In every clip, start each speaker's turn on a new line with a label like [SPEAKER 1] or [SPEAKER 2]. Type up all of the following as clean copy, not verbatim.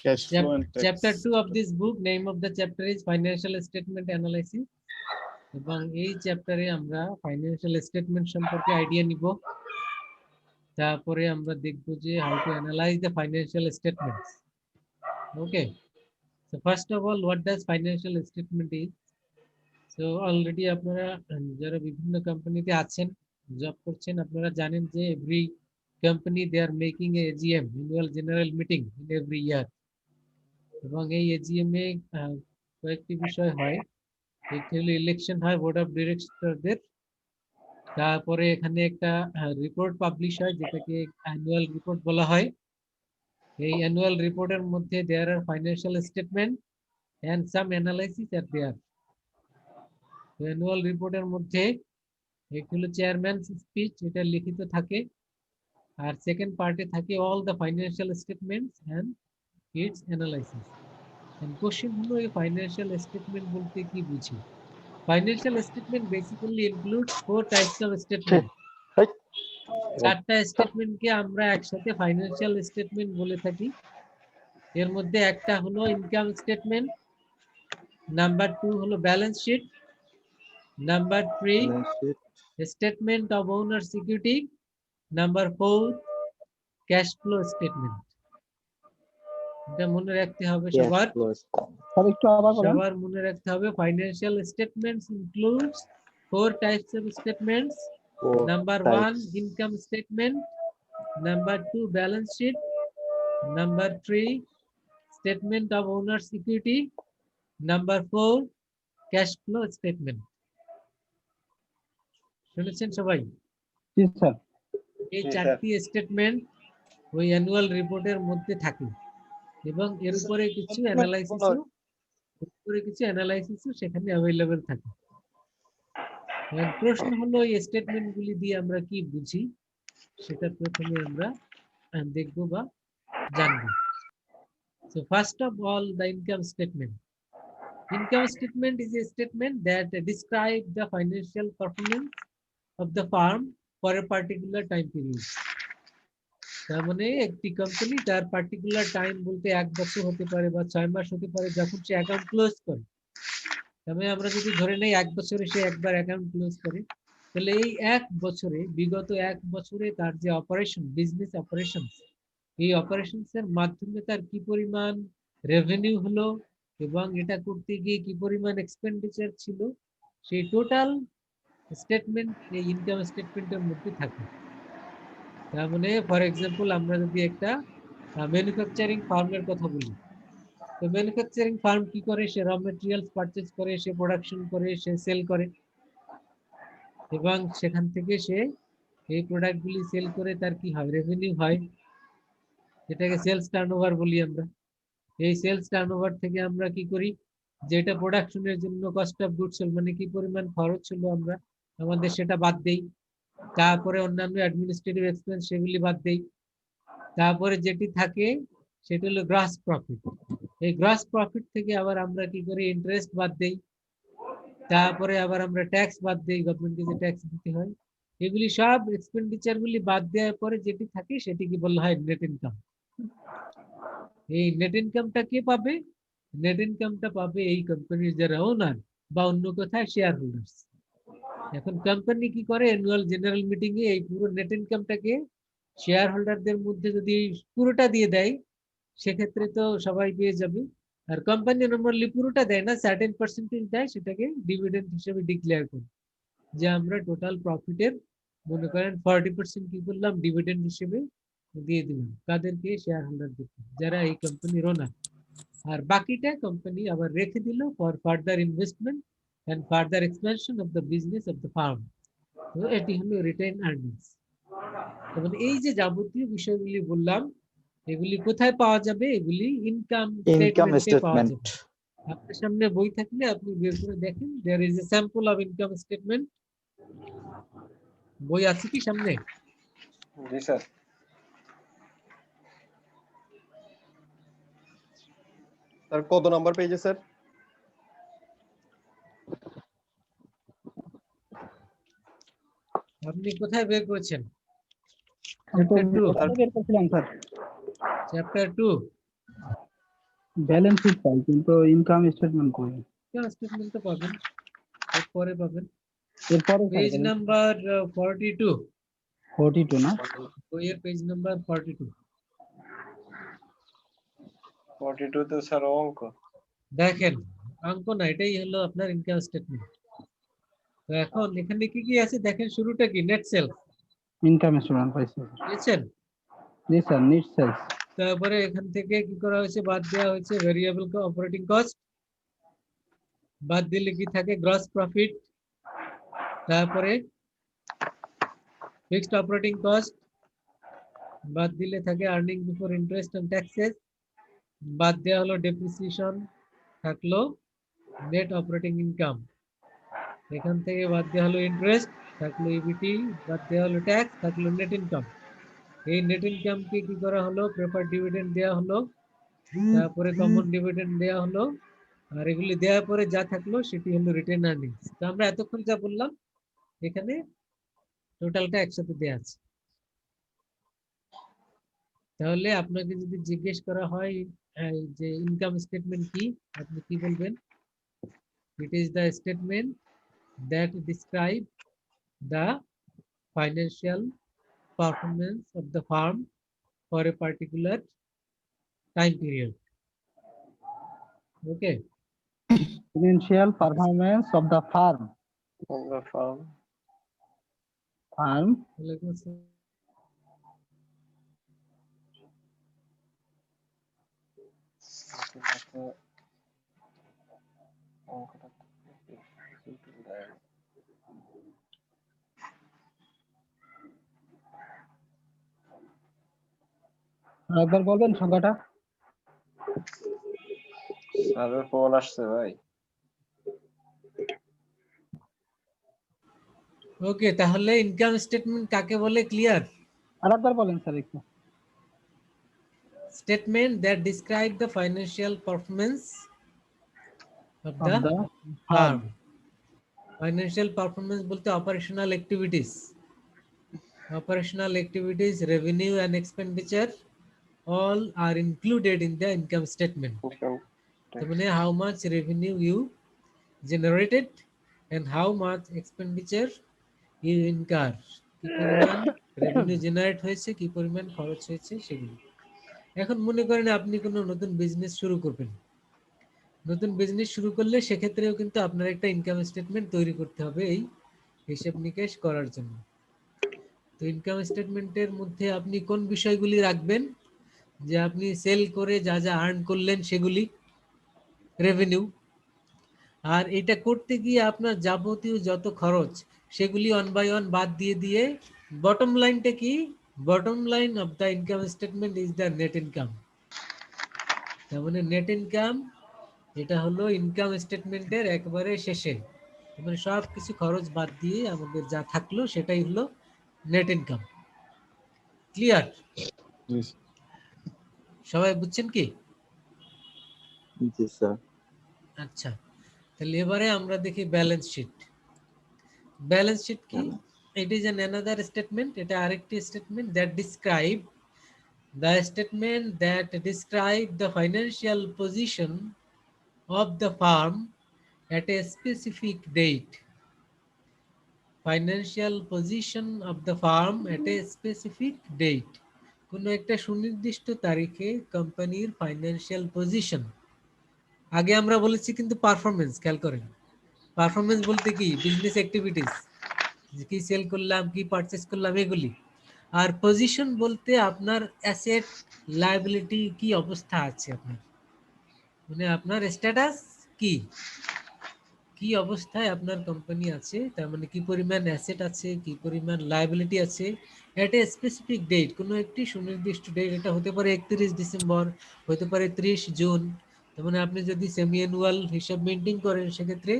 [SPEAKER 1] cash flow and tax.
[SPEAKER 2] Chapter 2 of this book, name of the chapter is Financial Statement Analysis. এবং এই চ্যাপ্টারে আমরা financial statement সম্পর্কে idea নিব। তারপরে আমরা দেখব যে how to analyse the financial statements. Okay, so first of all what does financial statement is? So already আপনারা যারা বিভিন্ন কোম্পানিতে আছেন, জব করছেন, আপনারা জানেন যে every company they are making a AGM, annual general meeting in every year. এবং এই এজিএম এ কয়েকটি বিষয় হয়। একটি হলো ইলেকশন হয় বোর্ড অফ ডিরেক্টরদের, তারপরে এখানে একটা রিপোর্ট পাবলিশ হয় যেটাকে অ্যানুয়াল রিপোর্ট বলা হয়। এই অ্যানুয়াল রিপোর্টের মধ্যে there are financial statement and some analysis are there. Annual রিপোর্টের মধ্যে একটি হলো চেয়ারম্যানস স্পিচ, এটা লিখিত থাকে। আর সেকেন্ড পার্টে থাকে all the financial statements and its analysis. And question হলো এই ফাইন্যান্সিয়াল স্টেটমেন্ট বলতে কি বুঝি? Financial statement basically includes 4 types of statement. চারটা স্টেটমেন্টকে আমরা একসাথে ফাইন্যান্সিয়াল স্টেটমেন্ট বলে থাকি। এর মধ্যে একটা হলো ইনকাম স্টেটমেন্ট, নাম্বার 2 হলো balance sheet, number 3 statement of owner security, number 4 cash flow statement. এটা মনে রাখতে হবে সবার। সবার মনে রাখতে হবে financial statements includes 4 types of statements. Number 1 income statement, number 2 balance sheet, number 3 statement of owner security, number 4 cash flow statement. শুনেছেন সবাই?
[SPEAKER 3] জি স্যার।
[SPEAKER 2] এই চারটি স্টেটমেন্ট ওই অ্যানুয়াল রিপোর্টের মধ্যে থাকে এবং এর উপরে কিছু অ্যানালাইসিসও সেখানে অ্যাভেলেবল থাকে। প্রশ্ন হলো এই স্টেটমেন্টগুলি দিয়ে আমরা কি বুঝি, সেটা প্রথমে আমরা দেখব বা জানব। So first of all, the income statement. Income statement is a statement that describes the financial performance of the firm for a particular time period. তার মানে একটি কোম্পানি তার পার্টিকুলার টাইম বলতে 1 বছর হতে পারে বা 6 মাস হতে পারে যখন সে অ্যাকাউন্ট ক্লোজ করে। তবে আমরা যদি ধরে নেই 1 বছরে সে একবার অ্যাকাউন্ট ক্লোজ করে, তাহলে এই 1 বছরে, বিগত 1 বছরে তার যে অপারেশন, বিজনেস অপারেশনস, এই অপারেশনস এর মাধ্যমে তার কি পরিমাণ রেভিনিউ হলো এবং এটা করতে গিয়ে কি পরিমাণ এক্সপেন্ডিচার ছিল, সেই টোটাল স্টেটমেন্ট এই ইনকাম স্টেটমেন্টের মধ্যে থাকে। তার মানে ফর এক্সাম্পল আমরা যদি একটা ম্যানুফ্যাকচারিং ফার্মের কথা বলি, তো ম্যানুফ্যাকচারিং ফার্ম কি করে? সে র মেটেরিয়ালস পারচেজ করে, সে প্রোডাকশন করে, সে সেল করে এবং সেখান থেকে সে এই প্রোডাক্টগুলি সেল করে তার কি হয়? রেভিনিউ হয়, যেটাকে সেলস টার্নওভার বলি আমরা। এই সেলস টার্নওভার থেকে আমরা কি করি? যেটা প্রোডাকশনের জন্য কস্ট অফ গুডস সোল্ড, মানে কি পরিমাণ খরচ হলো আমরা আমাদের, সেটা বাদ দেই। তারপরে অন্যান্য অ্যাডমিনিস্ট্রেটিভ এক্সপেন্স, সেগুলি বাদ দেই। তারপরে যেটি থাকে সেটা হলো গ্রস প্রফিট। এই গ্রস প্রফিট থেকে আবার আমরা কি করি? ইন্টারেস্ট বাদ দেই। তারপরে আবার আমরা ট্যাক্স বাদ দেই, গভর্নমেন্টকে যে ট্যাক্স দিতে হয়। এগুলি সব এক্সপেন্ডিচার গুলি বাদ দেওয়ার পরে যেটি থাকে সেটিকে বলা হয় নেট ইনকাম। এই নেট ইনকামটা কে পাবে? নেট ইনকামটা পাবে এই কোম্পানির যারা ওনার বা অন্য কোথায় শেয়ার হোল্ডার্স। এখন কোম্পানি কি করে? অ্যানুয়াল জেনারেল মিটিং এ এই পুরো নেট ইনকামটাকে শেয়ার হোল্ডারদের মধ্যে যদি পুরোটা দিয়ে দেয়, সেক্ষেত্রে তো সবাই পেয়ে যাবে। আর কোম্পানি নরমালি পুরোটা দেয় না, সার্টেন পার্সেন্টেজ দেয়, সেটাকে ডিভিডেন্ড হিসেবে ডিক্লেয়ার করে যে আমরা টোটাল প্রফিটের মনে করেন 40% কি করলাম? ডিভিডেন্ড হিসেবে দিয়ে দিলাম। কাদেরকে? শেয়ার হোল্ডারদেরকে, যারা এই কোম্পানির ওনার। আর বাকিটা কোম্পানি আবার রেখে দিল for further investment and further expansion of the business of the firm. তো এটি হলো রিটেইন আর্নিংস। তখন এই যে যাবতীয় বিষয়গুলি বললাম, এগুলি কোথায় পাওয়া যাবে? এগুলি ইনকাম স্টেটমেন্টে পাওয়া যাবে। আপনার সামনে বই থাকলে আপনি বের করে দেখেন, there is a sample of income statement. বই আছে কি সামনে?
[SPEAKER 4] জি স্যার। স্যার কত নাম্বার পেজে স্যার?
[SPEAKER 2] আপনি কোথায় বের করেছেন?
[SPEAKER 3] বের করেছিলাম স্যার।
[SPEAKER 2] চ্যাপ্টার 2।
[SPEAKER 1] ব্যালেন্স শিট পাই কিন্তু ইনকাম স্টেটমেন্ট কই?
[SPEAKER 2] স্টেটমেন্ট তো পাবেন, এরপরে পাবেন
[SPEAKER 1] এরপরে
[SPEAKER 2] পেজ নাম্বার 42,
[SPEAKER 1] 42 না?
[SPEAKER 2] বইয়ের পেজ নাম্বার 42।
[SPEAKER 4] 42 তে স্যার অঙ্ক।
[SPEAKER 2] দেখেন অঙ্ক না, এটাই হলো আপনার ইনকাম স্টেটমেন্ট। তো এখন এখানে কি কি আছে দেখেন, শুরুটা কি নেট সেলস
[SPEAKER 1] ইনকাম স্টেটমেন্ট পাইছি।
[SPEAKER 2] বুঝছেন।
[SPEAKER 1] জি স্যার, নিট সেলস।
[SPEAKER 2] তারপরে এখান থেকে কি করা হয়েছে, বাদ দেওয়া হয়েছে ভেরিয়েবল অপারেটিং কস্ট, বাদ দিলে কি থাকে গ্রস প্রফিট, তারপরে ফিক্সড অপারেটিং কস্ট, বাদ দিলে থাকে earning before interest and taxes, বাদ দেওয়া হলো ডেপ্রিসিয়েশন, থাকলো নেট অপারেটিং ইনকাম, এখান থেকে বাদ দেওয়া হলো ইন্টারেস্ট, থাকলো ইবিটি, বাদ দেওয়া হলো ট্যাক্স, থাকলো নেট ইনকাম। এই নেট ইনকামকে কি করা হলো, প্রেফার্ড ডিভিডেন্ড দেওয়া হলো, তারপরে কমন ডিভিডেন্ড দেওয়া হলো, আর এগুলি দেওয়ার পরে যা থাকলো সেটি হলো রিটেন আর্নিংস। তো আমরা এতক্ষণ যা বললাম এখানে টোটালটা একসাথে দেওয়া আছে। তাহলে আপনাকে যদি জিজ্ঞেস করা হয় যে ইনকাম স্টেটমেন্ট কি, আপনি কি বলবেন? It is the statement that describe the financial performance of the farm for a particular time period. Okay,
[SPEAKER 1] Financial performance of the firm.
[SPEAKER 4] আমরা ফার্ম
[SPEAKER 2] ওয়ালাইকুম আসসালাম।
[SPEAKER 4] অঙ্কটা
[SPEAKER 1] একবার বলবেন সংখ্যাটা?
[SPEAKER 4] স্যারের ফোন আসছে ভাই।
[SPEAKER 2] ওকে, তাহলে ইনকাম স্টেটমেন্ট কাকে বলে ক্লিয়ার?
[SPEAKER 1] আরেকবার বলেন স্যার একটু।
[SPEAKER 2] Statement that describe the financial performance of
[SPEAKER 1] Of
[SPEAKER 2] the
[SPEAKER 1] the
[SPEAKER 2] firm.
[SPEAKER 1] firm.
[SPEAKER 2] Financial performance বলতে operational activities. Operational activities, revenue and expenditure all are included in the income statement. তার মানে how much revenue you generated and how much expenditure you incur. কি পরিমাণ revenue generate হয়েছে, কি পরিমাণ খরচ হয়েছে সেগুলো। এখন মনে করেন আপনি কোনো নতুন বিজনেস শুরু করবেন, নতুন বিজনেস শুরু করলে সেক্ষেত্রেও কিন্তু আপনার একটা ইনকাম স্টেটমেন্ট তৈরি করতে হবে এই হিসাব নিকেশ করার জন্য। তো ইনকাম স্টেটমেন্টের মধ্যে আপনি কোন বিষয়গুলি রাখবেন, যে আপনি সেল করে যা যা আর্ন করলেন সেগুলি রেভিনিউ, আর এটা করতে গিয়ে আপনার যাবতীয় যত খরচ সেগুলি ওয়ান বাই ওয়ান বাদ দিয়ে দিয়ে বটম লাইনটা কি, bottom line of the income statement is the net income. তার মানে নেট ইনকাম এটা হলো ইনকাম স্টেটমেন্টের একবারে শেষে, মানে সব কিছু খরচ বাদ দিয়ে আমাদের যা থাকলো সেটাই হলো নেট ইনকাম। ক্লিয়ার? সবাই বুঝছেন কি?
[SPEAKER 3] জি স্যার।
[SPEAKER 2] আচ্ছা, তাহলে এবারে আমরা দেখি ব্যালেন্স শিট। ব্যালেন্স শিট কি? It is an another statement, এটা আরেকটি statement that describe the statement that describe the financial position of the farm at a specific date. Financial position of the firm at a specific date. কোনো একটা সুনির্দিষ্ট তারিখে কোম্পানির financial position. আগে আমরা বলেছি কিন্তু পারফরমেন্স, খেয়াল করেন পারফরমেন্স বলতে কি বিজনেস অ্যাক্টিভিটিস, কি সেল করলাম কি পারচেস করলাম এগুলি, আর পজিশন বলতে আপনার অ্যাসেট লায়াবিলিটি কি অবস্থা আছে আপনার, মানে আপনার স্ট্যাটাস কি, কি অবস্থায় আপনার কোম্পানি আছে, তার মানে কি পরিমাণ অ্যাসেট আছে, কি পরিমাণ লায়াবিলিটি আছে এট এ স্পেসিফিক ডেট, কোনো একটি সুনির্দিষ্ট ডেট। এটা হতে পারে 31 ডিসেম্বর, হতে পারে 30 জুন। তার মানে আপনি যদি সেমি অ্যানুয়াল হিসাব মেনটেন করেন সেক্ষেত্রে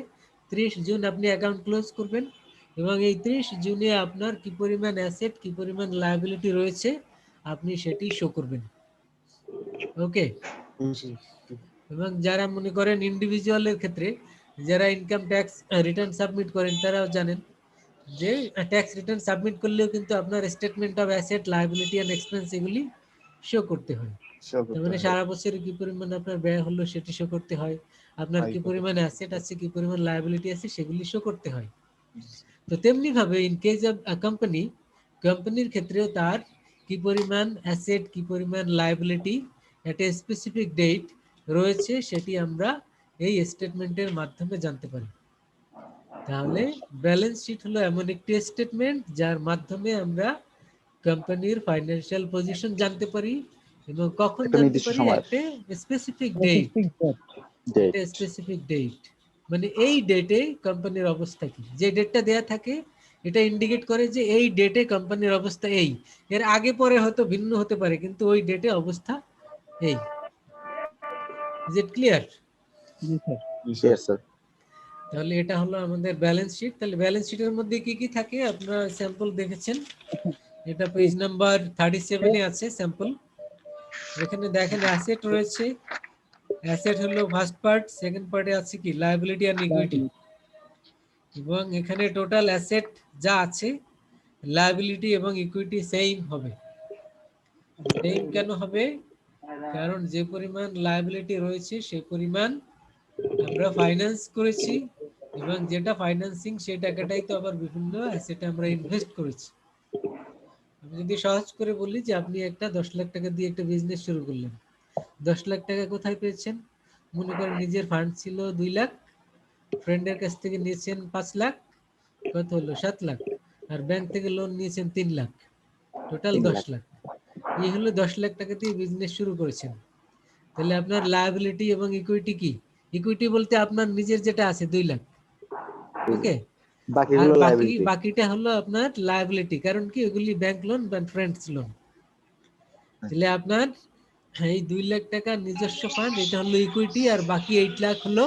[SPEAKER 2] 30 জুন আপনি অ্যাকাউন্ট ক্লোজ করবেন, এবং এই 30 জুনে আপনার কি পরিমাণ অ্যাসেট কি পরিমাণ লায়াবিলিটি রয়েছে আপনি সেটি শো করবেন। ওকে, এবং যারা মনে করেন ইন্ডিভিজুয়ালের ক্ষেত্রে যারা ইনকাম ট্যাক্স রিটার্ন সাবমিট করেন তারাও জানেন যে ট্যাক্স রিটার্ন সাবমিট করলেও কিন্তু আপনার statement of asset liability and expense এগুলি শো করতে হয়। তার মানে সারা বছরে কি পরিমাণ আপনার ব্যয় হলো সেটি শো করতে হয়, আপনার কি পরিমাণ অ্যাসেট আছে, কি পরিমাণ লায়াবিলিটি আছে সেগুলি শো করতে হয়। তো তেমনি ভাবে ইন কেস অফ কোম্পানির ক্ষেত্রেও তার কি পরিমাণ অ্যাসেট, কি পরিমাণ লায়াবিলিটি একটা স্পেসিফিক ডেট রয়েছে সেটি আমরা এই স্টেটমেন্টের মাধ্যমে জানতে পারি। তাহলে ব্যালেন্স শিট হলো এমন একটি স্টেটমেন্ট যার মাধ্যমে আমরা কোম্পানির ফাইন্যান্সিয়াল পজিশন জানতে পারি, এবং কখন জানতে পারি, একটা স্পেসিফিক ডেট, একটা স্পেসিফিক ডেট মানে এই ডেটে কোম্পানির অবস্থা কি, যে ডেটটা দেয়া থাকে এটা ইন্ডিকেট করে যে এই ডেটে কোম্পানির অবস্থা এই, এর আগে পরে হয়তো ভিন্ন হতে পারে কিন্তু ওই ডেটে অবস্থা এই। Is it clear? তাহলে এটা হলো আমাদের ব্যালেন্স শিট। তাহলে ব্যালেন্স শিটের মধ্যে কি কি থাকে আপনারা স্যাম্পল দেখেছেন, এটা পেজ নাম্বার 37 এ আছে স্যাম্পল। এখানে দেখেন অ্যাসেট রয়েছে, অ্যাসেট হলো ফার্স্ট পার্ট, সেকেন্ড পার্টে আছে কি লায়াবিলিটি আর ইকুইটি, এবং এখানে টোটাল অ্যাসেট যা আছে লায়াবিলিটি এবং ইকুইটি সেম হবে। সেম কেন হবে? কারণ যে পরিমাণ লায়াবিলিটি রয়েছে সেই পরিমাণ আমরা ফাইন্যান্স করেছি, এবং যেটা ফাইন্যান্সিং সেই টাকাটাই তো আবার বিভিন্ন অ্যাসেটে আমরা ইনভেস্ট করেছি। আমি যদি সহজ করে বলি যে আপনি একটা 10 লাখ টাকা দিয়ে একটা বিজনেস শুরু করলেন, 10 লাখ টাকা কোথায় পেয়েছেন? মনে করেন নিজের ফান্ড ছিল 2 লাখ, ফ্রেন্ডের কাছ থেকে নিয়েছেন 5 লাখ, কত হলো 7 লাখ, আর ব্যাংক থেকে লোন নিয়েছেন 3 লাখ, টোটাল 10 লাখ। এই হলো 10 লাখ টাকা দিয়ে বিজনেস শুরু করেছেন। তাহলে আপনার লায়াবিলিটি এবং ইকুইটি কি? ইকুইটি বলতে আপনার নিজের যেটা আছে 2 লাখ, ওকে, আর বাকিটা হলো আপনার লায়াবিলিটি, কারণ কি ওগুলি ব্যাংক লোন বা ফ্রেন্ডস লোন। তাহলে আপনার এই 2 লাখ টাকা নিজস্ব ফান্ড, এটা হলো ইকুইটি, আর বাকি 8 লাখ হলো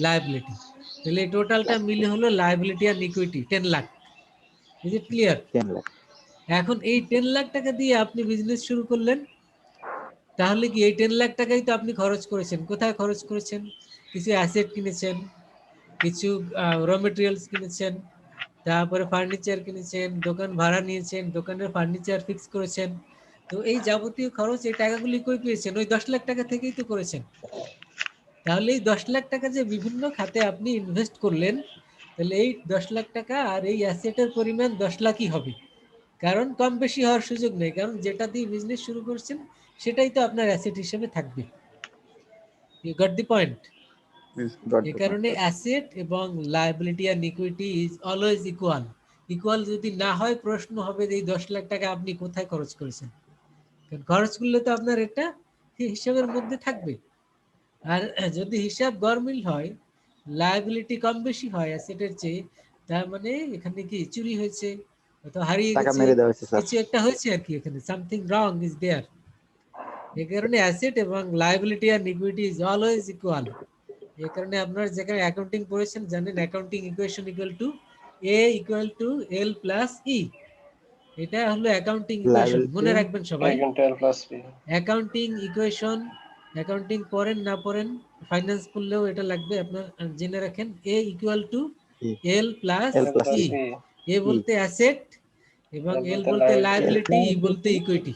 [SPEAKER 2] লায়াবিলিটি। তাহলে টোটালটা মিলে হলো লায়াবিলিটি আর equity 10 lakh. Is it clear? এখন এই 10 লাখ টাকা দিয়ে আপনি বিজনেস শুরু করলেন, তাহলে কি এই 10 লাখ টাকাই তো আপনি খরচ করেছেন। কোথায় খরচ করেছেন? কিছু অ্যাসেট কিনেছেন, কিছু র মেটেরিয়ালস কিনেছেন, তারপরে ফার্নিচার কিনেছেন, দোকান ভাড়া নিয়েছেন, দোকানের ফার্নিচার ফিক্স করেছেন। তো এই যাবতীয় খরচ, এই টাকাগুলি কই পেয়েছেন? ওই 10 লাখ টাকা থেকেই তো করেছেন। তাহলে এই 10 লাখ টাকা যে বিভিন্ন খাতে আপনি ইনভেস্ট করলেন, তাহলে এই 10 লাখ টাকা আর এই অ্যাসেটের পরিমাণ 10 লাখই হবে, কারণ কম বেশি হওয়ার সুযোগ নেই, কারণ যেটা দিয়ে বিজনেস শুরু করছেন সেটাই তো আপনার অ্যাসেট হিসেবে থাকবে। You got the point? এই কারণে অ্যাসেট এবং লায়াবিলিটি আর equity is always equal. Equal যদি না হয়, প্রশ্ন হবে যে এই 10 লাখ টাকা আপনি কোথায় খরচ করেছেন, কারণ খরচ করলে তো আপনার এটা হিসাবের মধ্যে থাকবে। আর যদি হিসাব গরমিল হয়, লায়াবিলিটি কম বেশি হয় অ্যাসেটের চেয়ে, তার মানে এখানে কি চুরি হয়েছে, অথবা হারিয়ে গেছে, কিছু একটা হয়েছে আর কি, এখানে সামথিং রং ইজ দেয়ার। এই কারণে অ্যাসেট এবং লায়াবিলিটি আর ইকুইটি ইজ অলওয়েজ ইকুয়াল। এই কারণে আপনারা যেখানে অ্যাকাউন্টিং পড়েছেন জানেন accounting equation equal to A equal to L plus E. এটা হলো অ্যাকাউন্টিং ইকুয়েশন, মনে রাখবেন সবাই। অ্যাকাউন্টিং ইকুয়েশন, অ্যাকাউন্টিং পড়েন না পড়েন, ফাইন্যান্স পড়লেও এটা লাগবে, আপনার জেনে রাখেন এ ইকুয়াল টু এল প্লাস ই। এ বলতে অ্যাসেট এবং এল বলতে লায়াবিলিটি, ই বলতে ইকুইটি।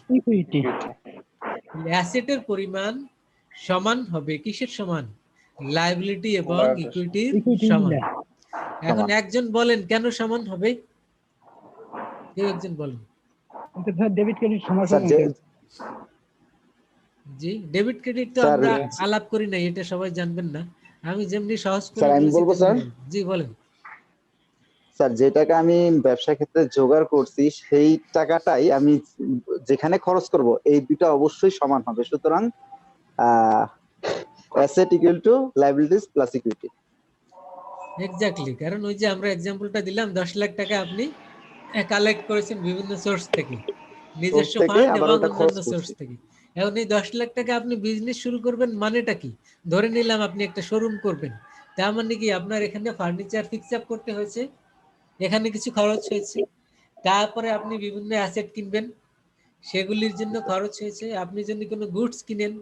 [SPEAKER 2] অ্যাসেটের পরিমাণ সমান হবে কিসের সমান? লায়াবিলিটি এবং ইকুইটির সমান। এখন একজন বলেন কেন সমান হবে? কেউ একজন বলেন।
[SPEAKER 1] ডেবিট ক্রেডিট সমান।
[SPEAKER 2] জি, ডেবিট ক্রেডিট তো আমরা আলাপ করি না, এটা সবাই জানবেন না। আমি যেমনি সহজ করে
[SPEAKER 3] আমি বলবো স্যার।
[SPEAKER 2] জি বলেন।
[SPEAKER 3] স্যার, যে টাকা আমি ব্যবসা ক্ষেত্রে জোগাড় করছি সেই টাকাটাই আমি যেখানে খরচ করব, এই দুটো অবশ্যই সমান হবে। সুতরাং asset equal to liabilities plus equity.
[SPEAKER 2] Exactly, কারণ ওই যে আমরা এক্সাম্পলটা দিলাম 10 লাখ টাকা আপনি কালেক্ট করেছেন বিভিন্ন সোর্স থেকে, নিজস্ব ফান্ড এবং অন্যান্য সোর্স থেকে। এখন এই 10 লাখ টাকা আপনি বিজনেস শুরু করবেন মানেটা কি? ধরে নিলাম আপনি একটা শোরুম করবেন, তার মানে কি আপনার এখানে ফার্নিচার ফিক্স আপ করতে হয়েছে, এখানে কিছু খরচ হয়েছে, তারপরে আপনি বিভিন্ন অ্যাসেট কিনবেন, সেগুলির জন্য খরচ হয়েছে। আপনি যদি কোনো গুডস কিনেন,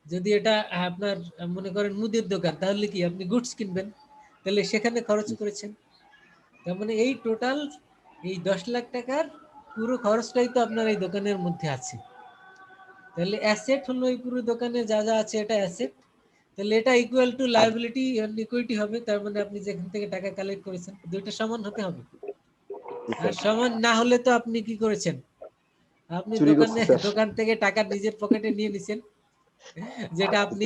[SPEAKER 2] যদি এটা আপনার মনে করেন মুদির দোকান, তাহলে কি আপনি গুডস কিনবেন, তাহলে সেখানে খরচ করেছেন। তার মানে এই টোটাল এই 10 লাখ টাকার পুরো খরচটাই তো আপনার এই দোকানের মধ্যে আছে। তাহলে অ্যাসেট হলো এই পুরো দোকানে যা যা আছে এটা অ্যাসেট, তাহলে এটা equal to liability and equity হবে। তার মানে আপনি যেখান থেকে টাকা কালেক্ট করেছেন দুইটা সমান হতে হবে। আর সমান না হলে তো আপনি কি করেছেন, আপনি
[SPEAKER 3] চুরি করছি স্যার।
[SPEAKER 2] দোকান থেকে টাকা নিজের পকেটে নিয়ে নিছেন, যেটা আপনি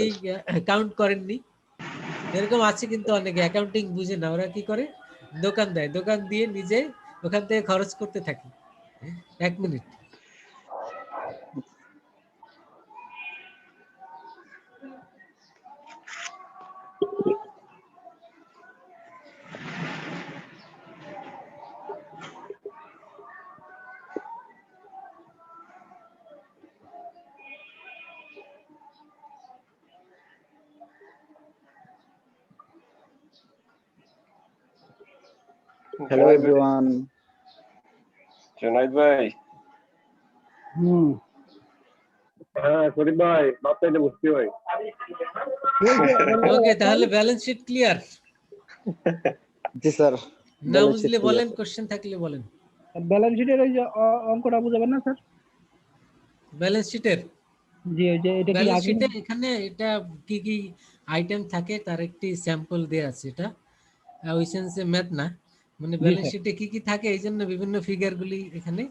[SPEAKER 2] কাউন্ট করেননি। এরকম আছে কিন্তু অনেকে অ্যাকাউন্টিং বুঝে না, ওরা কি করে দোকান দেয়, দোকান দিয়ে নিজে ওখান থেকে খরচ করতে থাকে। 1 মিনিট।
[SPEAKER 3] Hello everyone.
[SPEAKER 4] জুনাইদ ভাই,
[SPEAKER 5] হ্যাঁ শরীফ ভাই, বাপ চাইতে বসছি ভাই।
[SPEAKER 2] ওকে, তাহলে ব্যালেন্স শিট ক্লিয়ার?
[SPEAKER 3] জি স্যার।
[SPEAKER 2] না বুঝলে বলেন, কোশ্চেন থাকলে বলেন।
[SPEAKER 1] ব্যালেন্স শিটের ওই যে অঙ্কটা বুঝাবেন না স্যার?
[SPEAKER 2] ব্যালেন্স শিটের,
[SPEAKER 1] জি ওই যে এটা কি
[SPEAKER 2] ব্যালেন্স
[SPEAKER 1] আগে
[SPEAKER 2] শিটে এখানে এটা কি কি আইটেম থাকে তার একটি স্যাম্পল দেয়া আছে। এটা ওই সেন্সে ম্যাথ না, মানে ব্যালেন্স শিটে কি কি থাকে এই জন্য বিভিন্ন ফিগার গুলি এখানে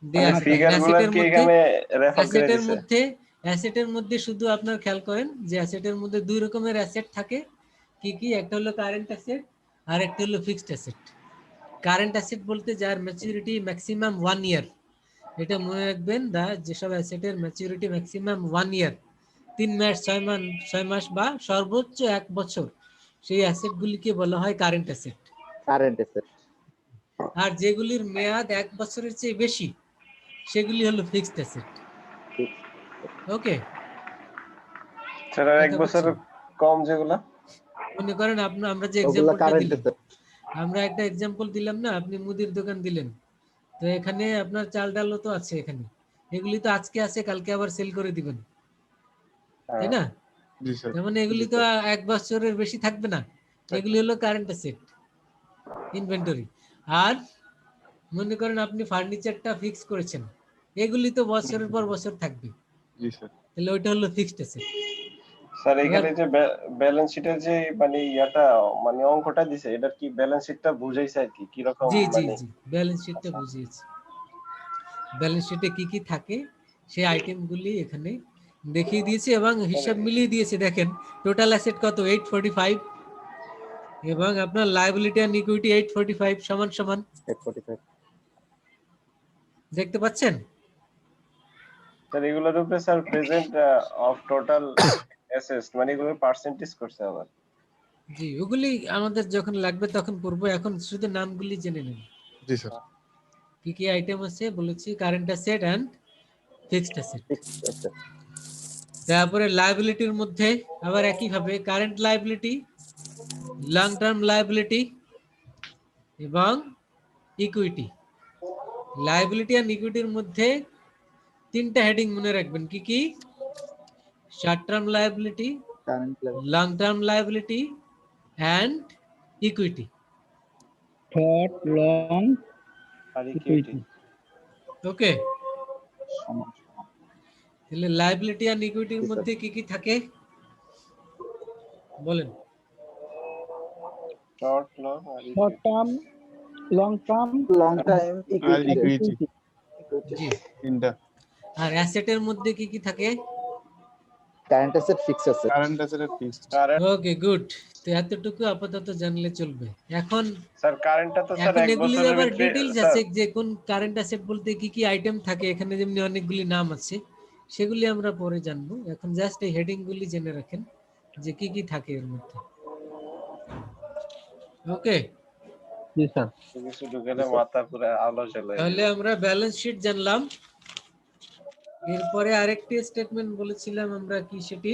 [SPEAKER 2] দেয়া আছে।
[SPEAKER 4] ফিগার গুলো
[SPEAKER 2] অ্যাসেটের
[SPEAKER 4] কি
[SPEAKER 2] মধ্যে,
[SPEAKER 4] এখানে রেফার করে
[SPEAKER 2] অ্যাসেটের
[SPEAKER 4] দিছে?
[SPEAKER 2] মধ্যে, অ্যাসেটের মধ্যে শুধু আপনার খেয়াল করেন যে অ্যাসেটের মধ্যে দুই রকমের অ্যাসেট থাকে। কি কি? একটা হলো কারেন্ট অ্যাসেট আর একটা হলো ফিক্সড অ্যাসেট। কারেন্ট অ্যাসেট বলতে যার ম্যাচুরিটি ম্যাক্সিমাম 1 ইয়ার, এটা মনে রাখবেন, যেসব অ্যাসেটের ম্যাচুরিটি ম্যাক্সিমাম 1 ইয়ার, 3 মাস 6 মাস বা সর্বোচ্চ 1 বছর, সেই অ্যাসেট গুলিকে বলা হয় কারেন্ট অ্যাসেট।
[SPEAKER 3] Current asset.
[SPEAKER 2] আর যেগুলির মেয়াদ 1 বছরের চেয়ে বেশি সেগুলি হলো ফিক্সড অ্যাসেট। ওকে,
[SPEAKER 4] স্যার 1 বছর কম যেগুলা
[SPEAKER 2] মনে করেন আমরা যে
[SPEAKER 3] ওগুলা
[SPEAKER 2] এক্সাম্পলটা
[SPEAKER 3] কারেন্ট
[SPEAKER 2] দিলাম,
[SPEAKER 3] অ্যাসেট।
[SPEAKER 2] আমরা একটা এক্সাম্পল দিলাম না, আপনি মুদির দোকান দিলেন, তো এখানে আপনার চাল ডালও তো আছে এখানে, এগুলি তো আজকে আছে কালকে আবার সেল করে দিবেন, তাই না?
[SPEAKER 5] জি স্যার।
[SPEAKER 2] যেমন এগুলি তো 1 বছরের বেশি থাকবে না, এগুলি হলো কারেন্ট অ্যাসেট, ইনভেন্টরি। আর মনে করেন আপনি ফার্নিচারটা ফিক্স করেছেন, এগুলি তো বছরের পর বছর থাকবে,
[SPEAKER 5] জি স্যার।
[SPEAKER 2] তাহলে ওইটা হলো ফিক্সড অ্যাসেট।
[SPEAKER 4] স্যার এখানে যে ব্যালেন্স শিটে যে মানে ইয়াটা মানে অঙ্কটা দিছে, এটার কি ব্যালেন্স শিটটা বুঝাইছে আর কি কি রকম
[SPEAKER 2] জি জি
[SPEAKER 4] মানে?
[SPEAKER 2] জি, ব্যালেন্স শিটটা বুঝিয়েছি। ব্যালেন্স শিটে কি কি থাকে সেই আইটেমগুলি এখানে দেখিয়ে দিয়েছে এবং হিসাব মিলিয়ে দিয়েছে। দেখেন টোটাল অ্যাসেট কত, 845, এবং আপনার লায়াবিলিটি এন্ড ইকুইটি 845 সমান সমান,
[SPEAKER 3] 845।
[SPEAKER 2] দেখতে পাচ্ছেন?
[SPEAKER 4] স্যার এগুলোর উপরে sir present of total assets মানে এগুলো পার্সেন্টেজ করছে আবার।
[SPEAKER 2] জি, ওগুলি আমাদের যখন লাগবে তখন পড়বো, এখন শুধু নামগুলি জেনে নিন।
[SPEAKER 5] জি স্যার।
[SPEAKER 2] কি কি আইটেম আছে বলেছি, current asset and fixed asset.
[SPEAKER 3] Fixed asset.
[SPEAKER 2] তারপরে লায়াবিলিটির মধ্যে আবার একই ভাবে current liability, long term liability এবং ইকুইটি। লায়াবিলিটি এন্ড ইকুইটির মধ্যে 3টা হেডিং মনে রাখবেন, কি কি? Short term liability,
[SPEAKER 3] current level.
[SPEAKER 2] Long term liability and equity.
[SPEAKER 1] Short long
[SPEAKER 4] আর ইকুইটি।
[SPEAKER 2] ওকে,
[SPEAKER 3] সমান।
[SPEAKER 2] তাহলে লায়াবিলিটি এন্ড ইকুইটির
[SPEAKER 3] জি, স্যার।
[SPEAKER 2] মধ্যে কি কি থাকে বলেন?
[SPEAKER 4] শর্ট লং আর
[SPEAKER 1] short term, long term,
[SPEAKER 3] long time
[SPEAKER 5] আর ইকুইটি।
[SPEAKER 2] জি।
[SPEAKER 5] তিনটা।
[SPEAKER 2] আর অ্যাসেটের মধ্যে কি কি থাকে?
[SPEAKER 3] Current asset, fixed asset.
[SPEAKER 5] Current asset আর ফিক্সড।
[SPEAKER 4] কারেন্ট।
[SPEAKER 2] Okay, good. তো এতটুকু আপাতত জানলে চলবে। এখন
[SPEAKER 4] স্যার কারেন্টটা তো স্যার 1
[SPEAKER 2] এগুলির
[SPEAKER 4] বছরের
[SPEAKER 2] আবার
[SPEAKER 4] ভিতরে
[SPEAKER 2] ডিটেইলস
[SPEAKER 4] স্যার
[SPEAKER 2] আছে যে কোন কারেন্ট অ্যাসেট বলতে কি কি আইটেম থাকে, এখানে যেমনি অনেকগুলি নাম আছে সেগুলি আমরা পরে জানবো। এখন জাস্ট এই হেডিং গুলি জেনে রাখেন যে কি কি থাকে এর মধ্যে। ওকে,
[SPEAKER 1] জি স্যার।
[SPEAKER 4] কিছু ঢুকেলে মাথা পুরো আলো জ্বলে।
[SPEAKER 2] তাহলে আমরা ব্যালেন্স শিট জানলাম। এরপরে আরেকটি স্টেটমেন্ট বলেছিলাম আমরা, কি সেটি?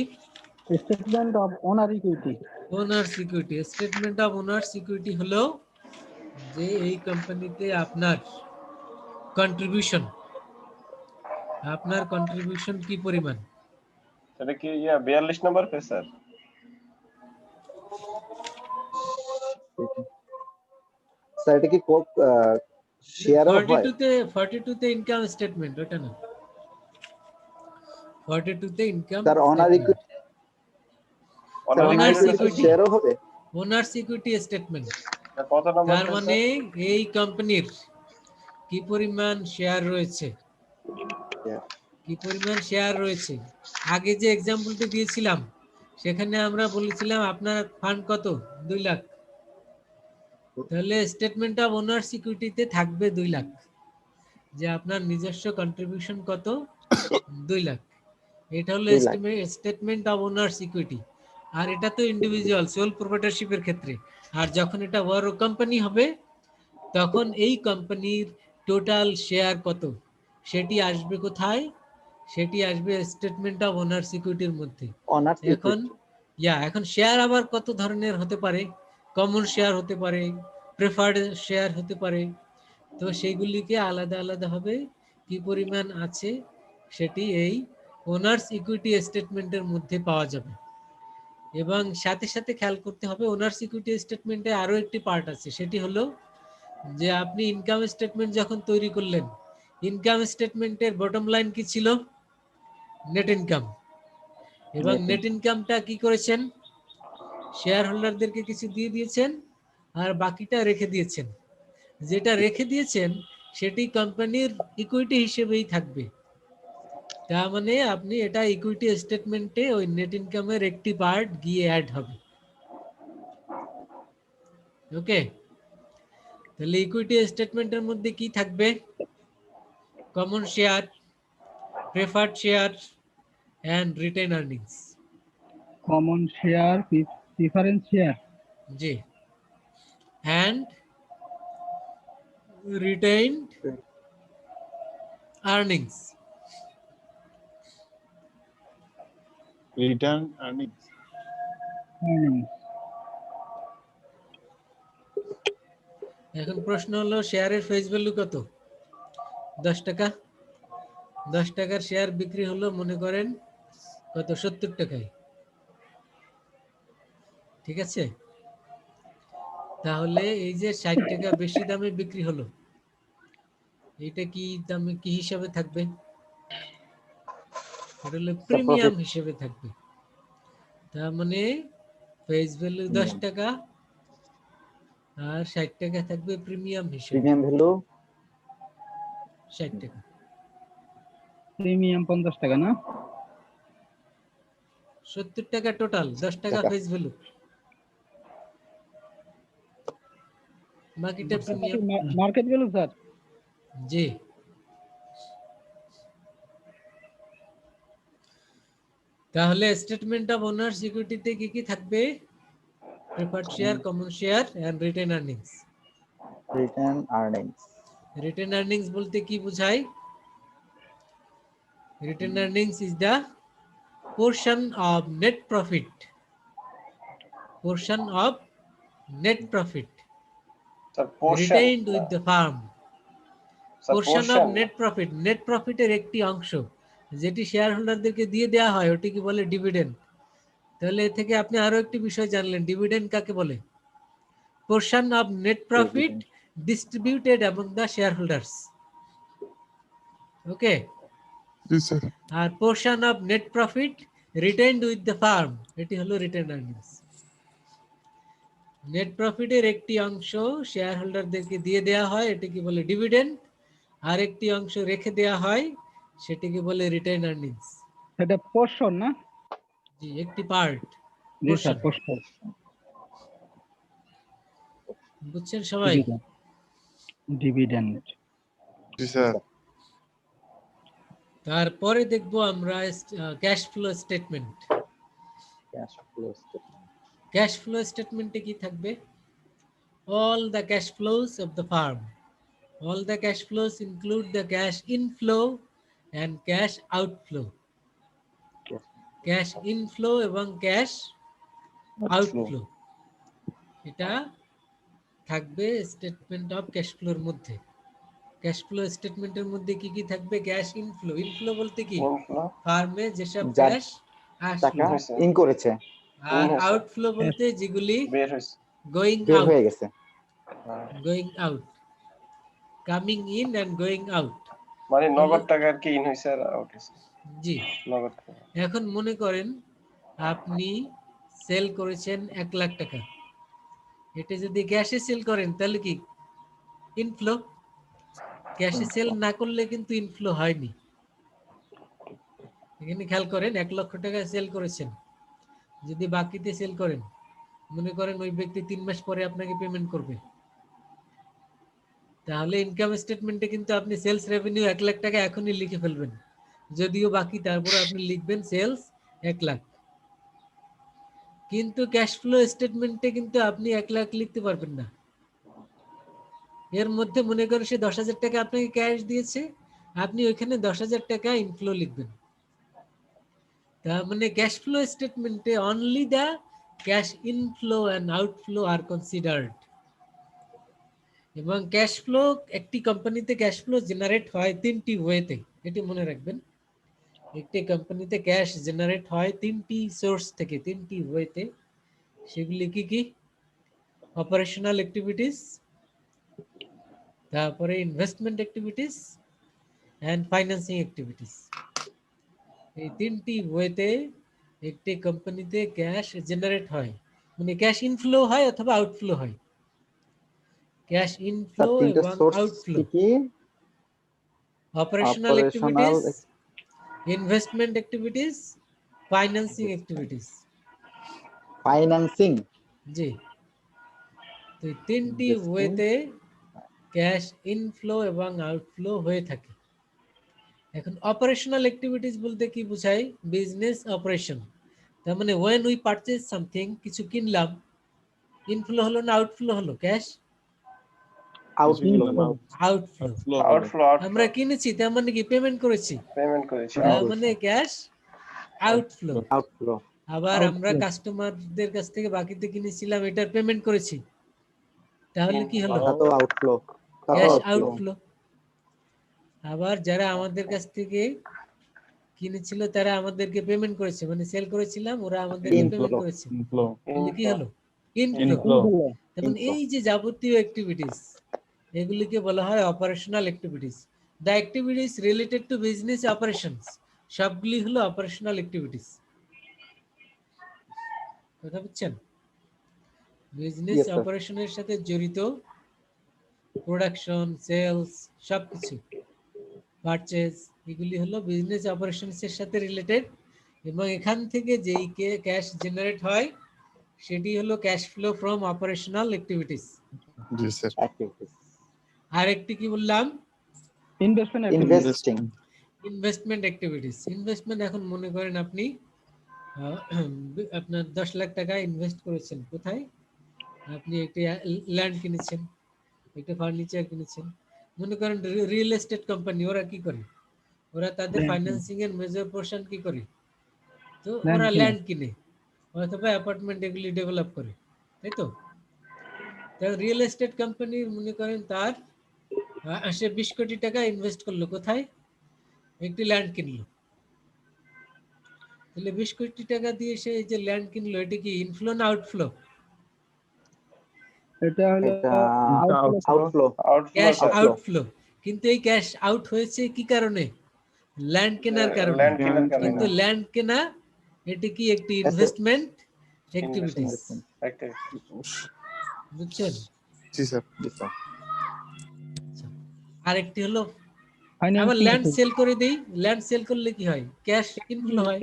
[SPEAKER 1] Statement of owner equity.
[SPEAKER 2] Owner security. Statement of owner security হলো যে এই কোম্পানিতে আপনার কন্ট্রিবিউশন কি পরিমাণ।
[SPEAKER 4] সেটা কি 42 নম্বর পেজ স্যার?
[SPEAKER 3] স্যার এটা কি শেয়ার হয়?
[SPEAKER 2] 42 তে ইনকাম স্টেটমেন্ট, ওটা না। 42 তে income
[SPEAKER 3] sir honour equity sir honour
[SPEAKER 2] Owners
[SPEAKER 3] equity
[SPEAKER 2] equity.
[SPEAKER 3] শেয়ারও হবে?
[SPEAKER 2] Owners equity statement.
[SPEAKER 4] কত
[SPEAKER 2] তার
[SPEAKER 4] নম্বরটা
[SPEAKER 2] মানে এই কোম্পানির কি পরিমাণ শেয়ার রয়েছে, কি পরিমাণ শেয়ার রয়েছে। আগে যে এক্সাম্পলটি দিয়েছিলাম সেখানে আমরা বলেছিলাম আপনার ফান্ড কত, 2 লাখ। তাহলে স্টেটমেন্ট অফ ওনার্স ইকুইটিতে থাকবে 2 লাখ, যে আপনার নিজস্ব কন্ট্রিবিউশন কত, 2 লাখ। এটা হলো
[SPEAKER 3] 2 lakh.
[SPEAKER 2] Statement of owners equity. আর এটা তো ইন্ডিভিজুয়াল সোল প্রোপ্রাইটারশিপের ক্ষেত্রে। আর যখন এটা বড় কোম্পানি হবে তখন এই কোম্পানির টোটাল শেয়ার কত সেটি আসবে কোথায়, সেটি আসবে স্টেটমেন্ট অফ ওনার্স ইকুইটির মধ্যে।
[SPEAKER 3] অনার্স
[SPEAKER 2] এখন এখন শেয়ার আবার কত ধরনের হতে পারে, কমন শেয়ার হতে পারে, প্রেফার্ড শেয়ার হতে পারে। তো সেইগুলিকে আলাদা আলাদা হবে কি পরিমাণ আছে সেটি এই ওনার্স ইকুইটি স্টেটমেন্টের মধ্যে পাওয়া যাবে। এবং সাথে সাথে খেয়াল করতে হবে ওনার্স ইকুইটি স্টেটমেন্টে আরো একটি পার্ট আছে, সেটি হলো যে আপনি ইনকাম স্টেটমেন্ট যখন তৈরি করলেন, ইনকাম স্টেটমেন্টের বটম লাইন কি ছিল, নেট ইনকাম। এবং নেট ইনকামটা কি করেছেন, শেয়ার হোল্ডারদেরকে কিছু দিয়ে দিয়েছেন আর বাকিটা রেখে দিয়েছেন। যেটা রেখে দিয়েছেন সেটি কোম্পানির ইকুইটি হিসেবেই থাকবে। তার মানে আপনি এটা ইকুইটি স্টেটমেন্টে ওই নেট ইনকামের একটি পার্ট গিয়ে অ্যাড হবে। ওকে, তাহলে ইকুইটি স্টেটমেন্টের মধ্যে কি থাকবে, common share, preferred share and written earnings.
[SPEAKER 1] Common share, preference share,
[SPEAKER 2] জি, and retained earnings.
[SPEAKER 6] Return earnings.
[SPEAKER 2] এখন প্রশ্ন হলো শেয়ারের ফেস ভ্যালু কত, 10 টাকা। 10 টাকার শেয়ার বিক্রি হলো মনে করেন কত, 70 টাকায়। ঠিক আছে, তাহলে এই যে 60 টাকা বেশি দামে বিক্রি হলো, এটা কি দামে কি হিসাবে থাকবে, এটা হলো প্রিমিয়াম হিসেবে থাকবে। তার মানে ফেস ভ্যালু 10 টাকা আর 60 টাকা থাকবে প্রিমিয়াম হিসেবে।
[SPEAKER 3] প্রিমিয়াম ভ্যালু
[SPEAKER 2] 60 টাকা।
[SPEAKER 1] প্রিমিয়াম 50 টাকা না,
[SPEAKER 2] 70 টাকা টোটাল, 10 টাকা ফেস ভ্যালু, বাকিটা প্রিমিয়াম।
[SPEAKER 1] Market value sir.
[SPEAKER 2] জি, তাহলে স্টেটমেন্ট অফ ওনার্স ইকুইটিতে কি কি থাকবে, preferred share, common share and written earnings.
[SPEAKER 3] Return earnings.
[SPEAKER 2] Retained earnings বলতে কি বোঝায়, retained earnings is the portion of net profit, portion of net profit retained with the firm, portion of net profit, net profit এর একটি অংশ যেটি share হোল্ডারদেরকে দিয়ে দেওয়া হয় ওটিকে বলে ডিভিডেন্ড। তাহলে এ থেকে আপনি আরো একটি বিষয় জানলেন, ডিভিডেন্ড কাকে বলে, portion of net profit distributed among the shareholders। Okay, আর portion of net profit retained with the firm, এটি হলো রিটেন আর্নিংস। নেট প্রফিটের একটি অংশ শেয়ার হোল্ডারদেরকে দিয়ে দেওয়া হয়, এটিকে বলে ডিভিডেন্ড, আর একটি অংশ রেখে দেওয়া হয় সেটিকে বলে রিটেন আর্নিংস।
[SPEAKER 1] এটা পোর্শন না,
[SPEAKER 2] জি, একটি পার্ট,
[SPEAKER 1] জি স্যার, পোর্শন।
[SPEAKER 2] বুঝছেন সবাই?
[SPEAKER 1] ডিভিডেন্ড।
[SPEAKER 6] জি স্যার।
[SPEAKER 2] তারপরে দেখবো আমরা cash flow statement. Cash flow স্টেটমেন্টে কি থাকবে, all the cash flows of the firm, all the cash flows include the cash inflow and cash outflow, cash inflow এবং cash outflow, এটা থাকবে স্টেটমেন্ট অফ ক্যাশ ফ্লোর মধ্যে। Cash flow স্টেটমেন্টের মধ্যে কি কি থাকবে, ক্যাশ ইনফ্লো, ইনফ্লো বলতে কি, ফার্মে যেসব ক্যাশ
[SPEAKER 3] টাকা
[SPEAKER 2] আসলো,
[SPEAKER 3] ইন করেছে,
[SPEAKER 2] আর আউটফ্লো বলতে যেগুলি
[SPEAKER 4] বের হইছে,
[SPEAKER 2] গোয়িং
[SPEAKER 3] বের
[SPEAKER 2] আউট,
[SPEAKER 3] হয়ে গেছে।
[SPEAKER 2] Going out, coming in and going out.
[SPEAKER 4] মানে নগদ টাকা আর কি ইন হইছে আর আউট হইছে।
[SPEAKER 2] জি।
[SPEAKER 4] নগদ।
[SPEAKER 2] এখন মনে করেন আপনি সেল করেছেন 1 লাখ টাকা, এটা যদি ক্যাশে সেল করেন তাহলে কি ইনফ্লো, ক্যাশে সেল না করলে কিন্তু ইনফ্লো হয়নি। এখানে খেয়াল করেন 1 লক্ষ টাকা সেল করেছেন, যদি বাকিতে সেল করেন, মনে করেন ওই ব্যক্তি 3 মাস পরে আপনাকে পেমেন্ট করবে, তাহলে ইনকাম স্টেটমেন্টে কিন্তু আপনি সেলস রেভিনিউ 1 লাখ টাকা এখনই লিখে ফেলবেন, যদিও বাকি, তারপরে আপনি লিখবেন সেলস 1 লাখ। কিন্তু ক্যাশ ফ্লো স্টেটমেন্টে কিন্তু আপনি 1 লাখ লিখতে পারবেন না। এর মধ্যে মনে করেন সে 10,000 টাকা আপনাকে ক্যাশ দিয়েছে, আপনি ওইখানে 10,000 টাকা ইনফ্লো লিখবেন। তার মানে ক্যাশ ফ্লো স্টেটমেন্টে only the cash inflow and outflow R considered. এবং ক্যাশ ফ্লো, একটি কোম্পানিতে ক্যাশ ফ্লো জেনারেট হয় 3টি ওয়েতে, এটি মনে রাখবেন। একটি কোম্পানিতে ক্যাশ জেনারেট হয় 3টি সোর্স থেকে, 3টি ওয়েতে। সেগুলি কি কি? অপারেশনাল অ্যাক্টিভিটিস, তারপরে investment activities and financing activities. এই 3টি ওয়েতে একটি কোম্পানিতে ক্যাশ জেনারেট হয়, মানে ক্যাশ ইনফ্লো হয় অথবা আউটফ্লো হয়। ক্যাশ
[SPEAKER 3] স্যার
[SPEAKER 2] ইনফ্লো
[SPEAKER 3] 3টা
[SPEAKER 2] এবং
[SPEAKER 3] সোর্স
[SPEAKER 2] আউটফ্লো,
[SPEAKER 3] কি কি?
[SPEAKER 2] Operational
[SPEAKER 3] operational,
[SPEAKER 2] activities, investment activities, financing activities.
[SPEAKER 3] Financing.
[SPEAKER 2] জি, তো এই 3টি ওয়েতে ক্যাশ ইনফ্লো এবং আউটফ্লো হয়ে থাকে। এখন অপারেশনাল অ্যাক্টিভিটিস বলতে কি বোঝায়? Business operation. তার মানে when we purchase something, কিছু কিনলাম, ইনফ্লো হলো না আউটফ্লো হলো? Cash
[SPEAKER 3] outflow.
[SPEAKER 2] আউটফ্লো।
[SPEAKER 4] আউটফ্লো
[SPEAKER 2] আমরা কিনেছি, তার মানে কি পেমেন্ট করেছি,
[SPEAKER 4] পেমেন্ট করেছি।
[SPEAKER 2] তার মানে ক্যাশ আউটফ্লো।
[SPEAKER 3] আউটফ্লো।
[SPEAKER 2] আবার আমরা কাস্টমারদের কাছ থেকে বাকিতে কিনেছিলাম, এটার পেমেন্ট করেছি, তাহলে কি হলো?
[SPEAKER 3] তা তো আউটফ্লো। তা তো
[SPEAKER 2] ক্যাশ
[SPEAKER 3] আউটফ্লো।
[SPEAKER 2] আউটফ্লো। আবার যারা আমাদের কাছ থেকে কিনেছিল তারা আমাদেরকে পেমেন্ট করেছে, মানে সেল করেছিলাম, ওরা আমাদেরকে পেমেন্ট
[SPEAKER 3] ইনফ্লো।
[SPEAKER 2] করেছে, তাহলে কি হলো? ইনফ্লো।
[SPEAKER 6] ইনফ্লো।
[SPEAKER 2] যেমন এই যে যাবতীয় অ্যাক্টিভিটিস, এগুলিকে বলা হয় operational activities. The activities related to business operations, সবগুলি হলো অপারেশনাল অ্যাক্টিভিটিস। কথা বুঝছেন? Business
[SPEAKER 3] Yes, sir.
[SPEAKER 2] অপারেশনের সাথে জড়িত প্রোডাকশন, সেলস, সবকিছু, পারচেজ, এগুলি হলো বিজনেস অপারেশনসের সাথে রিলেটেড। এবং এখান থেকে যেই ক্যাশ জেনারেট হয় সেটি হলো cash flow from operational activities.
[SPEAKER 6] G sir.
[SPEAKER 3] Activities.
[SPEAKER 2] আর একটি কি বললাম?
[SPEAKER 1] Investment
[SPEAKER 3] Investing.
[SPEAKER 2] Investment activities. Investment, এখন মনে করেন আপনি আপনার 10 লাখ টাকা ইনভেস্ট করেছেন, কোথায়? আপনি একটি ল্যান্ড কিনেছেন, একটা ফার্নিচার কিনেছেন। মনে করেন রিয়েল এস্টেট কোম্পানি, ওরা কি করে? ওরা তাদের ফাইন্যান্সিং এর মেজর পোর্শন কি করে? তো ওরা ল্যান্ড কিনে অথবা অ্যাপার্টমেন্ট এগুলি ডেভেলপ করে, তাই তো? রিয়েল এস্টেট কোম্পানি মনে করেন তার সে 20 কোটি টাকা ইনভেস্ট করলো, কোথায়? একটি ল্যান্ড কিনলো। তাহলে 20 কোটি টাকা দিয়ে সে যে ল্যান্ড কিনলো, এটি কি ইনফ্লো না আউটফ্লো?
[SPEAKER 1] এটা হলো
[SPEAKER 3] এটা
[SPEAKER 1] outflow.
[SPEAKER 3] Outflow.
[SPEAKER 2] Cash
[SPEAKER 3] Outflow.
[SPEAKER 2] Outflow. কিন্তু এই ক্যাশ আউট হয়েছে কি কারণে? ল্যান্ড কেনার কারণে।
[SPEAKER 4] ল্যান্ড কেনার কারণে।
[SPEAKER 2] কিন্তু ল্যান্ড কেনা এটি কি একটি ইনভেস্টমেন্ট অ্যাক্টিভিটিস, বুঝছেন?
[SPEAKER 6] জি স্যার।
[SPEAKER 2] আরেকটি হলো আবার
[SPEAKER 1] ফাইন্যান্সিং
[SPEAKER 2] ল্যান্ড সেল করে দেই, ল্যান্ড সেল করলে কি হয়? ক্যাশ ইনফ্লো হয়।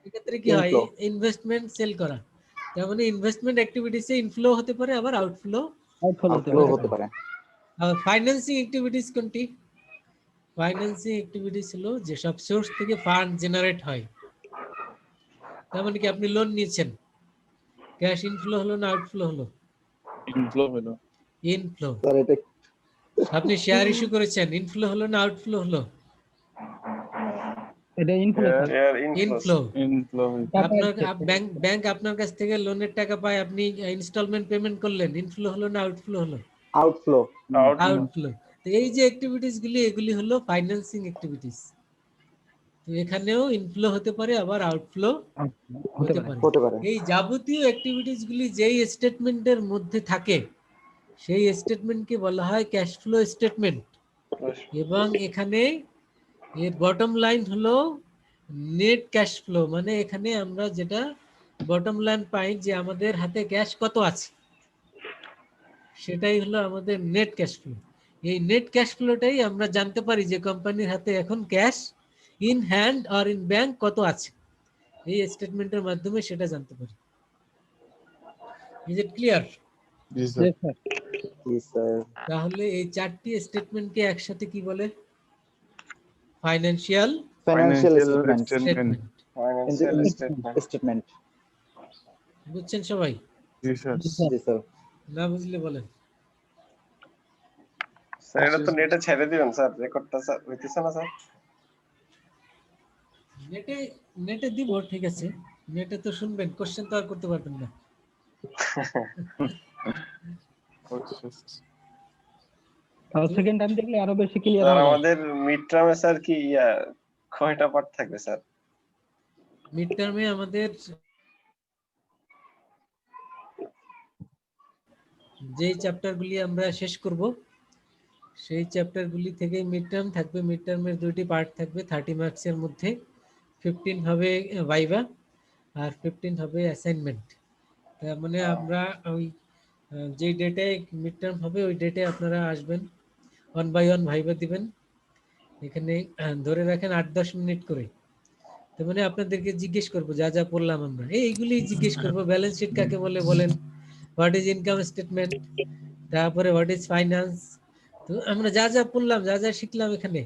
[SPEAKER 2] এক্ষেত্রে কি হয়?
[SPEAKER 3] Inflow.
[SPEAKER 2] ইনভেস্টমেন্ট সেল করা। তার মানে ইনভেস্টমেন্ট অ্যাক্টিভিটিসে ইনফ্লো হতে পারে, আবার আউটফ্লো
[SPEAKER 3] আউটফ্লো হতে পারে।
[SPEAKER 2] আর ফাইন্যান্সিং অ্যাক্টিভিটিস কোনটি? ফাইন্যান্সিং অ্যাক্টিভিটিস হলো যেসব সোর্স থেকে ফান্ড জেনারেট হয়। তার মানে কি আপনি লোন নিয়েছেন, ক্যাশ ইনফ্লো হলো না আউটফ্লো হলো?
[SPEAKER 6] ইনফ্লো হলো।
[SPEAKER 2] ইনফ্লো।
[SPEAKER 3] স্যার এটা
[SPEAKER 2] আপনি শেয়ার ইস্যু করেছেন, ইনফ্লো হলো না আউটফ্লো হলো?
[SPEAKER 1] এটা ইনফ্লো।
[SPEAKER 2] ইনফ্লো।
[SPEAKER 6] ইনফ্লো।
[SPEAKER 2] আপনার ব্যাংক আপনার কাছ থেকে লোনের টাকা পায়, আপনি ইনস্টলমেন্ট পেমেন্ট করলেন, ইনফ্লো হলো না আউটফ্লো হলো?
[SPEAKER 3] আউটফ্লো।
[SPEAKER 2] আউটফ্লো। তো এই যে অ্যাক্টিভিটিস গুলি, এগুলি হলো ফাইন্যান্সিং অ্যাক্টিভিটিস। তো এখানেও ইনফ্লো হতে পারে, আবার আউটফ্লো হতে পারে।
[SPEAKER 3] হতে পারে।
[SPEAKER 2] এই যাবতীয় অ্যাক্টিভিটিস গুলি যেই স্টেটমেন্টের মধ্যে থাকে সেই স্টেটমেন্টকে বলা হয় ক্যাশ ফ্লো স্টেটমেন্ট। এবং এখানে এর বটম লাইন হলো নেট ক্যাশ ফ্লো, মানে এখানে আমরা যেটা বটম লাইন পাই যে আমাদের হাতে ক্যাশ কত আছে, সেটাই হলো আমাদের নেট ক্যাশ ফ্লো। এই নেট ক্যাশ ফ্লোটাই আমরা জানতে পারি যে কোম্পানির হাতে এখন ক্যাশ ইন হ্যান্ড আর ইন ব্যাংক কত আছে, এই স্টেটমেন্টের মাধ্যমে সেটা জানতে পারি। Is it clear?
[SPEAKER 6] জি স্যার।
[SPEAKER 1] Yes, sir.
[SPEAKER 3] জি স্যার।
[SPEAKER 2] তাহলে এই চারটি স্টেটমেন্টকে একসাথে কি বলে? Financial
[SPEAKER 3] financial
[SPEAKER 6] Financial
[SPEAKER 3] statement.
[SPEAKER 2] Statement.
[SPEAKER 4] Financial statement.
[SPEAKER 3] Statement.
[SPEAKER 2] বুঝছেন সবাই?
[SPEAKER 6] জি স্যার।
[SPEAKER 1] Yes, sir.
[SPEAKER 3] জি স্যার।
[SPEAKER 2] না বুঝলে বলেন।
[SPEAKER 4] স্যার এটা তো নেটে ছেড়ে দিবেন স্যার, রেকর্ডটা স্যার হইতেছে না স্যার?
[SPEAKER 2] নেটে নেটে দিব, ঠিক আছে, নেটে তো শুনবেন, কোশ্চেন তো আর করতে পারবেন না।
[SPEAKER 1] তাহলে সেকেন্ড টাইম দেখলে আরো বেশি ক্লিয়ার
[SPEAKER 4] স্যার
[SPEAKER 1] হবে।
[SPEAKER 4] আমাদের মিড টার্মে স্যার কি কয়টা পার্ট থাকবে স্যার?
[SPEAKER 2] মিড টার্মে আমাদের যেই চ্যাপ্টারগুলি আমরা শেষ করব সেই চ্যাপ্টারগুলি থেকে মিড টার্ম থাকবে। মিড টার্মের দুইটি পার্ট থাকবে, 30 মার্কসের মধ্যে 15 হবে ভাইভা আর 15 হবে অ্যাসাইনমেন্ট। তার মানে আমরা ওই যেই ডেটে মিড টার্ম হবে ওই ডেটে আপনারা আসবেন, 1 বাই 1 ভাইভা দিবেন। এখানে ধরে রাখেন 8-10 মিনিট করে। তার মানে আপনাদেরকে জিজ্ঞেস করবো যা যা পড়লাম আমরা, এইগুলি জিজ্ঞেস করবো। ব্যালেন্স শিট কাকে বলে বলেন, হোয়াট ইজ ইনকাম স্টেটমেন্ট, তারপরে হোয়াট ইজ ফাইন্যান্স। তো আমরা যা যা পড়লাম, যা যা শিখলাম এখানে,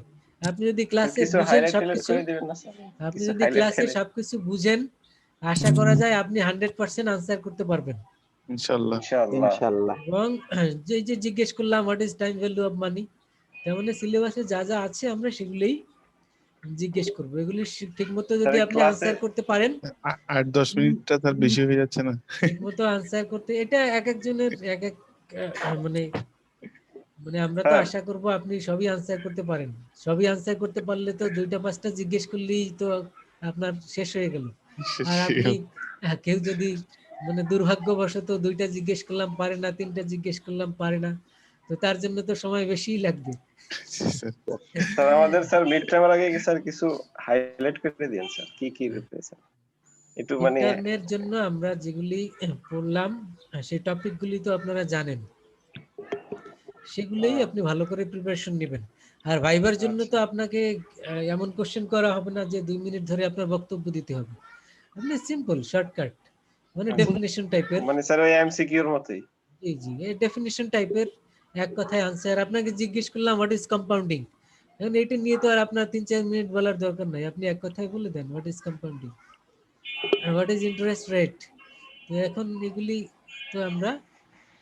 [SPEAKER 2] আপনি যদি ক্লাসে
[SPEAKER 4] কিছু
[SPEAKER 2] বুঝেন
[SPEAKER 4] হাইলাইট
[SPEAKER 2] সবকিছু,
[SPEAKER 4] করে দিবেন না স্যার?
[SPEAKER 2] আপনি
[SPEAKER 4] কিছু
[SPEAKER 2] যদি
[SPEAKER 4] highlight
[SPEAKER 2] ক্লাসে
[SPEAKER 4] highlight।
[SPEAKER 2] সবকিছু বুঝেন, আশা করা যায় আপনি 100% আনসার করতে পারবেন
[SPEAKER 6] ইনশাআল্লাহ।
[SPEAKER 4] ইনশাআল্লাহ।
[SPEAKER 3] ইনশাআল্লাহ।
[SPEAKER 2] এবং যে যে জিজ্ঞেস করলাম what is time value of money, তেমন সিলেবাসে যা যা আছে আমরা সেগুলোই জিজ্ঞেস করবো। এগুলি ঠিক মতো যদি
[SPEAKER 4] স্যার
[SPEAKER 2] আপনি
[SPEAKER 4] ক্লাসে
[SPEAKER 2] আনসার করতে পারেন,
[SPEAKER 6] 8-10 মিনিটটা তার বেশি হয়ে যাচ্ছে না?
[SPEAKER 2] ঠিক মতো আনসার করতে, এটা এক একজনের এক এক মানে মানে আমরা তো
[SPEAKER 4] স্যার
[SPEAKER 2] আশা করব আপনি সবই আনসার করতে পারেন। সবই আনসার করতে পারলে তো 2টা 5টা জিজ্ঞেস করলেই তো আপনার শেষ হয়ে গেল। আর আপনি কেউ যদি মানে দুর্ভাগ্যবশত 2টা জিজ্ঞেস করলাম পারে না, 3টা জিজ্ঞেস করলাম পারে না, তো তার জন্য তো সময় বেশিই লাগবে।
[SPEAKER 6] জি স্যার।
[SPEAKER 4] স্যার আমাদের স্যার মিড টার্মের আগে কি স্যার কিছু হাইলাইট করে দিন স্যার, কি কি রয়েছে স্যার একটু মানে।
[SPEAKER 2] ইন্টার্নের জন্য আমরা যেগুলি পড়লাম সেই টপিকগুলি তো আপনারা জানেন, সেগুলোই আপনি ভালো করে প্রিপারেশন নেবেন। আর ভাইবার জন্য তো আপনাকে এমন কোশ্চেন করা হবে না যে 2 মিনিট ধরে আপনার বক্তব্য দিতে হবে। আপনি সিম্পল শর্টকাট মানে ডেফিনিশন টাইপের,
[SPEAKER 4] মানে স্যার ওই এমসিকিউর মতোই।
[SPEAKER 2] জি জি, এই ডেফিনিশন টাইপের এক কথায় আনসার। আপনাকে জিজ্ঞেস করলাম হোয়াট ইজ কম্পাউন্ডিং, এখন এটা নিয়ে তো আর আপনার 3-4 মিনিট বলার দরকার নাই, আপনি এক কথায় বলে দেন what is compounding, what is interest rate. তো এখন এগুলি তো আমরা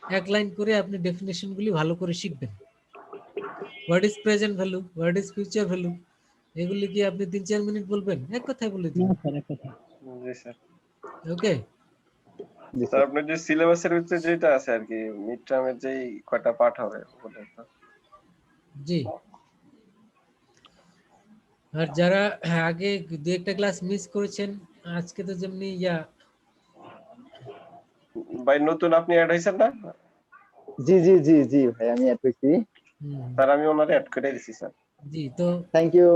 [SPEAKER 2] এক লাইন করে আপনি ডেফিনেশন গুলি ভালো করে শিখবেন। What is present value, what is future value, এগুলি কি আপনি 3-4 মিনিট বলবেন? এক কথায় বলে
[SPEAKER 1] না
[SPEAKER 2] দিবেন।
[SPEAKER 1] স্যার, এক কথা।
[SPEAKER 4] জি স্যার।
[SPEAKER 2] ওকে,
[SPEAKER 3] জি
[SPEAKER 4] স্যার
[SPEAKER 3] স্যার।
[SPEAKER 4] আপনার যে সিলেবাসের ভিতরে যেটা আছে আর কি মিড টার্মের যেই কয়টা পার্ট হবে বলেন তো।
[SPEAKER 2] জি। আর যারা আগে 2-1টা ক্লাস মিস করেছেন, আজকে তো যেমনি
[SPEAKER 4] ভাই নতুন আপনি অ্যাড হইছেন না?
[SPEAKER 3] জি জি জি জি ভাই, আমি অ্যাড হইছি।
[SPEAKER 4] স্যার আমি ওনারে অ্যাড করে দিছি স্যার।
[SPEAKER 2] জি, তো
[SPEAKER 3] থ্যাংক ইউ।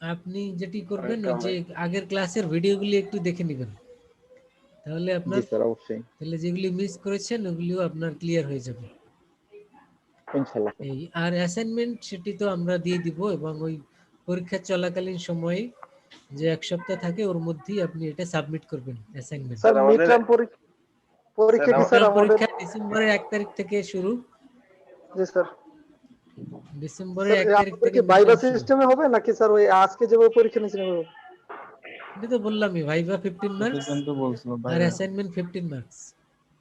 [SPEAKER 2] আপনি যেটি করবেন ওই
[SPEAKER 4] Welcome
[SPEAKER 2] যে আগের ক্লাসের ভিডিওগুলি একটু দেখে নেবেন, তাহলে
[SPEAKER 3] জি
[SPEAKER 2] আপনার
[SPEAKER 3] স্যার, অবশ্যই।
[SPEAKER 2] তাহলে যেগুলি মিস করেছেন ওগুলিও আপনার ক্লিয়ার হয়ে যাবে।
[SPEAKER 3] ইনশাআল্লাহ।
[SPEAKER 2] এই আর অ্যাসাইনমেন্ট সেটি তো আমরা দিয়ে দিব, এবং ওই পরীক্ষা চলাকালীন সময়ে যে 1 সপ্তাহ থাকে ওর মধ্যেই আপনি এটা সাবমিট করবেন অ্যাসাইনমেন্ট।
[SPEAKER 4] স্যার
[SPEAKER 5] স্যার
[SPEAKER 4] আমাদের
[SPEAKER 5] মিডটার্ম পরীক্ষা কি স্যার
[SPEAKER 2] মিডটার্ম
[SPEAKER 5] আমাদের?
[SPEAKER 2] পরীক্ষা ডিসেম্বরের 1 তারিখ থেকে শুরু।
[SPEAKER 5] জি স্যার।
[SPEAKER 2] ডিসেম্বরের 1 তারিখ
[SPEAKER 5] আমাদের
[SPEAKER 2] থেকে
[SPEAKER 5] কি ভাইভা
[SPEAKER 2] midterm শুরু।
[SPEAKER 5] সিস্টেমে হবে নাকি স্যার ওই আজকে যেভাবে পরীক্ষা নিয়েছিলেন ওইভাবে?
[SPEAKER 2] এটা তো বললামই, ভাইভা 15 মার্কস
[SPEAKER 6] সেখান তো বলছিল ভাই।
[SPEAKER 2] আর অ্যাসাইনমেন্ট 15 মার্কস।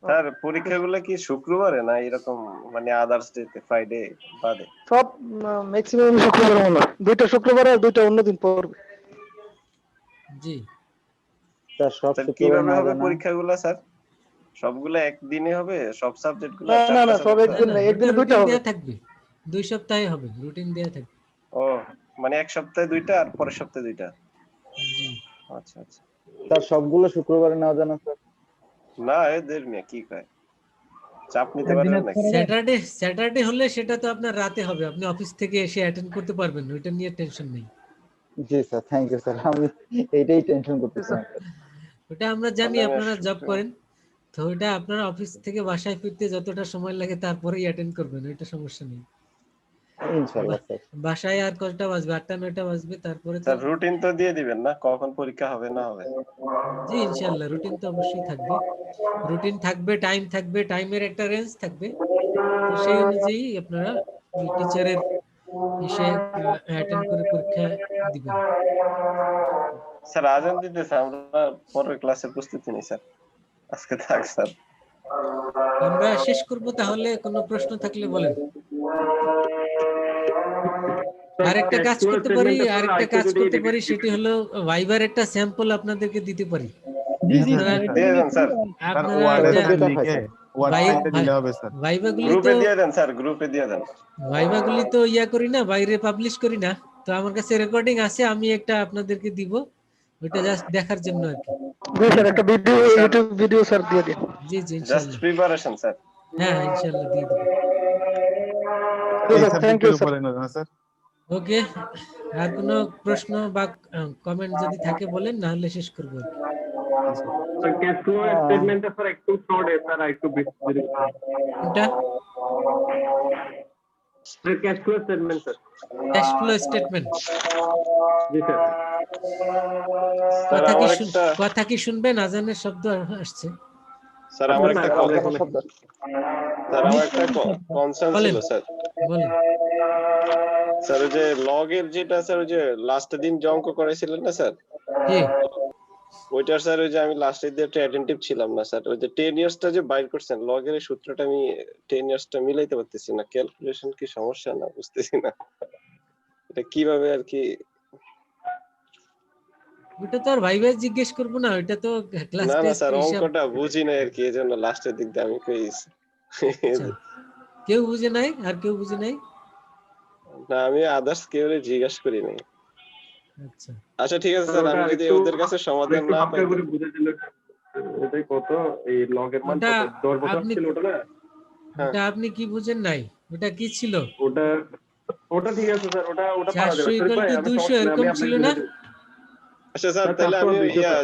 [SPEAKER 4] স্যার পরীক্ষাগুলো কি শুক্রবারে না এরকম মানে আদার্স ডেতে, ফ্রাইডে বাদে?
[SPEAKER 5] সব ম্যাক্সিমাম শুক্রবার মনে হয়, 2টা শুক্রবার আর 2টা অন্যদিন পড়বে।
[SPEAKER 2] জি,
[SPEAKER 3] স্যার সব
[SPEAKER 4] স্যার
[SPEAKER 3] শুক্রবার
[SPEAKER 4] কিভাবে
[SPEAKER 3] না
[SPEAKER 4] হবে
[SPEAKER 3] জানা।
[SPEAKER 4] পরীক্ষাগুলো স্যার? সবগুলো একদিনে হবে সব সাবজেক্টগুলো?
[SPEAKER 5] না না সব
[SPEAKER 2] না
[SPEAKER 5] একদিন
[SPEAKER 2] না,
[SPEAKER 5] না, একদিনে 2টা
[SPEAKER 2] রুটিন
[SPEAKER 5] হবে।
[SPEAKER 2] দেয়া থাকবে, 2 সপ্তাহে হবে, রুটিন দেয়া থাকবে।
[SPEAKER 4] ও মানে এক সপ্তাহে 2টা আর পরের সপ্তাহে 2টা।
[SPEAKER 2] জি,
[SPEAKER 4] আচ্ছা আচ্ছা।
[SPEAKER 3] স্যার সবগুলো শুক্রবারে না জানা স্যার।
[SPEAKER 4] না এদের মিয়া কি কয়, চাপ নিতে পারবেন নাকি?
[SPEAKER 2] স্যাটারডে হলে সেটা তো আপনার রাতে হবে, আপনি অফিস থেকে এসে অ্যাটেন্ড করতে পারবেন, ওইটা নিয়ে টেনশন নেই।
[SPEAKER 3] জি স্যার, থ্যাংক ইউ স্যার। আমি এইটাই টেনশন করতেছিলাম।
[SPEAKER 2] ওটা আমরা জানি
[SPEAKER 4] অনলাইনে
[SPEAKER 2] আপনারা জব
[SPEAKER 4] শুক্র
[SPEAKER 2] করেন, তো ওটা আপনারা অফিস থেকে বাসায় ফিরতে যতটা সময় লাগে তারপরেই অ্যাটেন্ড করবেন, ওইটা সমস্যা নেই।
[SPEAKER 3] ইনশাআল্লাহ স্যার।
[SPEAKER 2] বাসায় আর কয়টা বাজবে, 8টা 9টা বাজবে, তারপরে তো
[SPEAKER 4] স্যার রুটিন তো দিয়ে দিবেন না কখন পরীক্ষা হবে না হবে?
[SPEAKER 2] জি ইনশাল্লাহ রুটিন তো অবশ্যই থাকবে, রুটিন থাকবে, টাইম থাকবে, টাইমের একটা রেঞ্জ থাকবে, তো সেই অনুযায়ী আপনারা ওই টিচারের এসে অ্যাটেন্ড করে পরীক্ষা দিবেন।
[SPEAKER 4] স্যার আজান দিতেছে, আমরা পরের ক্লাসে প্রস্তুতি নিই স্যার। আজকে থাক স্যার।
[SPEAKER 2] আমরা শেষ করব তাহলে, কোনো প্রশ্ন থাকলে বলেন। আরেকটা কাজ করতে পারি, সেটি হলো ভাইবার একটা স্যাম্পল আপনাদেরকে দিতে পারি।
[SPEAKER 1] জি জি
[SPEAKER 2] আপনারা
[SPEAKER 1] স্যার,
[SPEAKER 4] দিয়ে দেন স্যার।
[SPEAKER 6] স্যার
[SPEAKER 2] আপনারা
[SPEAKER 6] ওয়ার্ডে
[SPEAKER 3] এটা
[SPEAKER 6] লিখে
[SPEAKER 3] পাইছেন।
[SPEAKER 6] ওয়েবসাইটে দিলে হবে স্যার।
[SPEAKER 4] গ্রুপে দিয়ে দেন স্যার, গ্রুপে দিয়ে দেন।
[SPEAKER 2] ভাইবাগুলি তো ইয়া করি না, বাইরে পাবলিশ করি না, তো আমার কাছে রেকর্ডিং আছে, আমি একটা আপনাদেরকে দিব, ওইটা জাস্ট দেখার জন্য আর কি।
[SPEAKER 5] জি স্যার, একটা video,
[SPEAKER 4] sir
[SPEAKER 5] YouTube video sir দিয়ে দিন।
[SPEAKER 2] জি জি
[SPEAKER 4] জাস্ট
[SPEAKER 2] ইনশাল্লাহ,
[SPEAKER 4] প্রিপারেশন স্যার।
[SPEAKER 2] হ্যাঁ ইনশাল্লাহ দিয়ে দেবো।
[SPEAKER 5] জি
[SPEAKER 6] এই
[SPEAKER 5] স্যার, থ্যাংক ইউ
[SPEAKER 6] সাবজেক্টের
[SPEAKER 5] স্যার।
[SPEAKER 6] উপরে না স্যার?
[SPEAKER 2] ওকে, আর কোনো প্রশ্ন বা কমেন্ট যদি থাকে বলেন, না হলে শেষ করবো আর কি।
[SPEAKER 7] सर कैश फ्लो स्टेटमेंट है सर, एक टू फ्रॉड है सर, एक टू
[SPEAKER 2] কোনটা?
[SPEAKER 7] Sir cash flow statement sir.
[SPEAKER 2] Cash flow statement.
[SPEAKER 7] जी सर।
[SPEAKER 4] স্যার আমার একটা
[SPEAKER 2] কথা কি শুনবেন? আজানের শব্দ আসছে।
[SPEAKER 4] স্যার আমার একটা কনসার্ন
[SPEAKER 2] বলেন।
[SPEAKER 4] ছিল স্যার।
[SPEAKER 2] বলেন।
[SPEAKER 4] স্যার ওই যে লগের যেটা স্যার ওই যে লাস্ট দিন যে অঙ্ক করাইছিলেন না স্যার,
[SPEAKER 2] কি?
[SPEAKER 4] ওইটার স্যার ওই যে আমি লাস্টের দিয়ে একটা অ্যাটেন্টিভ ছিলাম না স্যার, ওই যে 10 ইয়ার্সটা যে বাইর করছেন লগের এই সূত্রটা আমি 10 ইয়ার্সটা মিলাইতে পারতেছি না, ক্যালকুলেশন কি সমস্যা না বুঝতেছি না এটা কিভাবে আর কি।
[SPEAKER 2] ওটা তো আর ভাইভাই জিজ্ঞেস করবো না, ওইটা তো ক্লাস
[SPEAKER 4] না না
[SPEAKER 2] টেস্ট
[SPEAKER 4] স্যার
[SPEAKER 2] হিসাব।
[SPEAKER 4] অঙ্কটা বুঝি না আর কি, এজন্য লাস্টের দিক দিয়ে আমি কইছি।
[SPEAKER 2] আচ্ছা, কেউ বুঝে নাই? আর কেউ বুঝে নাই?
[SPEAKER 4] না আমি আদার্স কেউ জিজ্ঞাসা করি নাই।
[SPEAKER 2] আচ্ছা
[SPEAKER 4] আচ্ছা ঠিক আছে স্যার, আমি যদি ওদের কাছে সমাধান না পাই।
[SPEAKER 7] করে বুঝে দিল ওটাই কত, এই লগের মান
[SPEAKER 2] ওটা
[SPEAKER 7] কত, 10 বছর
[SPEAKER 2] আপনি
[SPEAKER 7] ছিল ওটা না?
[SPEAKER 2] ওটা আপনি কি বুঝেন নাই? ওটা কি ছিল?
[SPEAKER 7] ওটা ওটা ঠিক আছে স্যার, ওটা ওটা পারা
[SPEAKER 2] 400
[SPEAKER 7] যাবে স্যার
[SPEAKER 2] equal
[SPEAKER 7] ভাই,
[SPEAKER 2] to
[SPEAKER 7] আমি
[SPEAKER 2] 200
[SPEAKER 7] সমস্যা নেই,
[SPEAKER 2] এরকম
[SPEAKER 7] আমি
[SPEAKER 2] ছিল
[SPEAKER 7] আপনাকে
[SPEAKER 2] না?
[SPEAKER 7] দিয়ে দেব।
[SPEAKER 4] আচ্ছা স্যার তাহলে আমি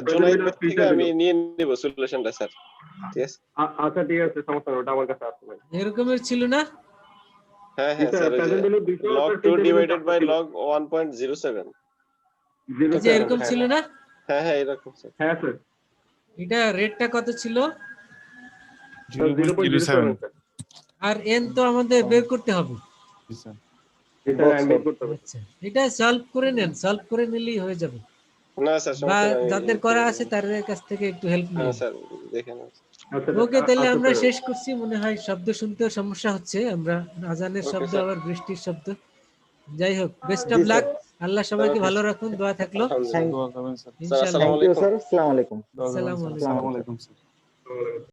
[SPEAKER 4] জুনাইদ ভাই থেকে আমি নিয়ে নিব সলিউশনটা স্যার, ঠিক আছে?
[SPEAKER 7] আচ্ছা ঠিক আছে, সমস্যা নেই, ওটা আমার কাছে আছে ভাই।
[SPEAKER 2] এরকমের ছিল না?
[SPEAKER 4] হ্যাঁ হ্যাঁ স্যার, ওই যে log 2 divided by log 1.07,
[SPEAKER 2] এই যে এরকম ছিল না?
[SPEAKER 4] হ্যাঁ হ্যাঁ এরকম স্যার।
[SPEAKER 7] হ্যাঁ স্যার।
[SPEAKER 2] এটা রেটটা কত ছিল?
[SPEAKER 6] 0.07
[SPEAKER 7] স্যার।
[SPEAKER 2] আর n তো আমাদের বের করতে হবে।
[SPEAKER 6] জি স্যার।
[SPEAKER 7] এটা আমি বের করতে হবে।
[SPEAKER 2] আচ্ছা, এটা সলভ করে নেন, সলভ করে নিলেই হয়ে যাবে।
[SPEAKER 4] না স্যার
[SPEAKER 2] বা
[SPEAKER 4] সমস্যা নাই,
[SPEAKER 2] যাদের করা আছে তাদের কাছ থেকে একটু হেল্প নিন।
[SPEAKER 4] হ্যাঁ স্যার দেখে নাও।
[SPEAKER 7] আচ্ছা
[SPEAKER 2] ওকে, তাহলে
[SPEAKER 7] আচ্ছা,
[SPEAKER 2] আমরা
[SPEAKER 7] স্যার।
[SPEAKER 2] শেষ করছি, মনে হয় শব্দ শুনতেও সমস্যা হচ্ছে, আমরা আজানের
[SPEAKER 4] Okay,
[SPEAKER 2] শব্দ
[SPEAKER 4] sir.
[SPEAKER 2] আবার বৃষ্টির শব্দ। যাই হোক, বেস্ট
[SPEAKER 3] জি,
[SPEAKER 2] অফ লাক,
[SPEAKER 3] স্যার।
[SPEAKER 2] আল্লাহ সবাইকে
[SPEAKER 4] Okay,
[SPEAKER 2] ভালো
[SPEAKER 4] sir.
[SPEAKER 2] রাখুন, দোয়া থাকলো।
[SPEAKER 4] আলহামদুলিল্লাহ
[SPEAKER 6] দোয়া করবেন স্যার।
[SPEAKER 4] স্যার
[SPEAKER 2] ইনশাআল্লাহ।
[SPEAKER 4] আসসালামু
[SPEAKER 3] থ্যাংক ইউ
[SPEAKER 4] আলাইকুম।
[SPEAKER 3] স্যার, আসসালামু আলাইকুম।
[SPEAKER 6] দোয়া করবেন স্যার।
[SPEAKER 2] আসসালামু আলাইকুম।
[SPEAKER 6] আসসালামু আলাইকুম স্যার।